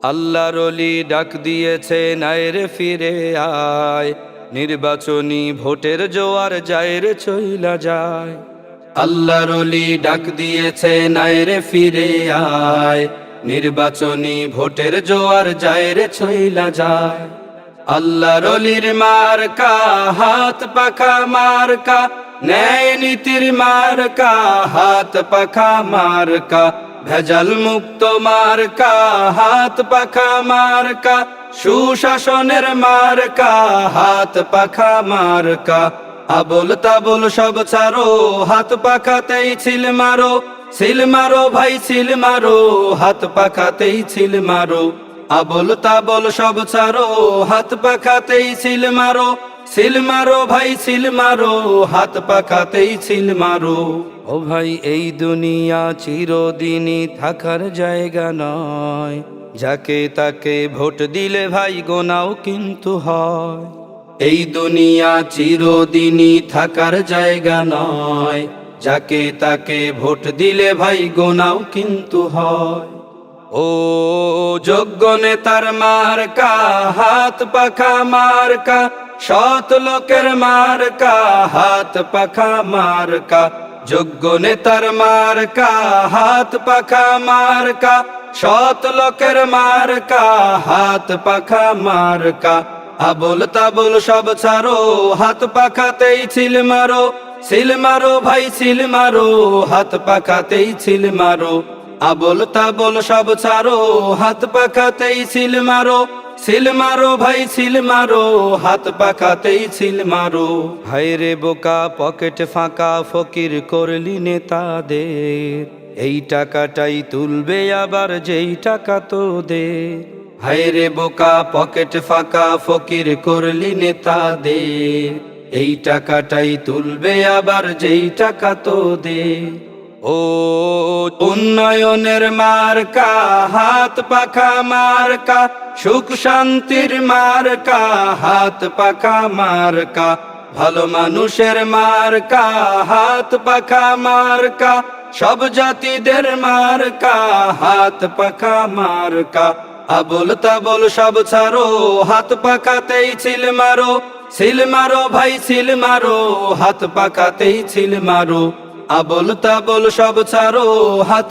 আল্লাহর ওলি ডাক দিয়েছে আয় রে ফিরে আয়, নির্বাচনী ভোটের জোয়ার যায় রে চইলা যায়। আল্লাহর ওলি ডাক দিয়েছে আয় রে ফিরে আয়, নির্বাচনী ভোটের জোয়ার যায় রে চইলা যায়। আল্লাহর ওলির মার্কা হাত পাখা মার্কা, ন্যায় নীতির মার্কা হাত পাখা মার্কা, ভেজাল মুক্ত মার্কা হাত পাখা মার্কা, সুশাসনের মার্কা হাত পাখা মার্কা। আবল তাবল সব ছাড়ো, হাত পাখাতেই ছিল মারো, ছিল মারো ভাই ছিল মারো, হাত পাখাতেই ছিল মারো। আবল তাবল সব ছাড়ো, হাত পাখাতেই ছিল মারো, ছিল মারো ভাই ছিল মারো, হাত পাখাতেই ছিল মারো। ও ভাই এই দুনিয়া চিরদিনই থাকার জায়গা নয়, যাকে তাকে ভোট দিলে ভাই গোনাও কিন্তু হয়। এই দুনিয়া চিরদিনই থাকার জায়গা নয়, যাকে তাকে ভোট দিলে ভাই গোনাও কিন্তু হয়। ও যোগ্য নেতার মার্কা হাত পাখা মার্কা, সৎ লোকের মার্কা হাত পাখা মার্কা। যোগ্য নেতার মার্কা হাত পাখা মার্কা, সৎ লোকের মার্কা হাত পাখা মার্কা। আবল তাবল সব ছাড়ো, হাত পাখাতেই ছিল মারো, ছিল মারো ভাই ছিল মারো, হাত পাখাতেই ছিল মারো। আবল তাবল সব ছাড়ো, হাত পাখাতেই ছিল মারো, ছিল মারো ভাই ছিল মারো, হাত পাখাতেই ছিল মারো। হায়রে বোকা পকেট ফাঁকা ফকির করলি নেতাদের, এই টাকাটাই তুলবে আবার যেই টাকা তোদের। হায়রে বোকা পকেট ফাঁকা ফকির করলি নেতাদের, এই টাকাটাই তুলবে আবার যেই টাকা তোদের। ও উন্নয়নের মার্কা হাত পাখা মার্কা, সুখ শান্তির মার্কা হাত পাখা মার্কা, ভালো মানুষের মার্কা হাত পাখা মার্কা, সব জাতিদের মার্কা হাত পাখা মার্কা। আবল তাবল সব ছাড়ো, হাত পাখাতেই ছিল মারো, ছিল মারো ভাই ছিল মারো, হাত পাখাতেই ছিল মারো। আবল তাবল সব ছাড়ো, হাত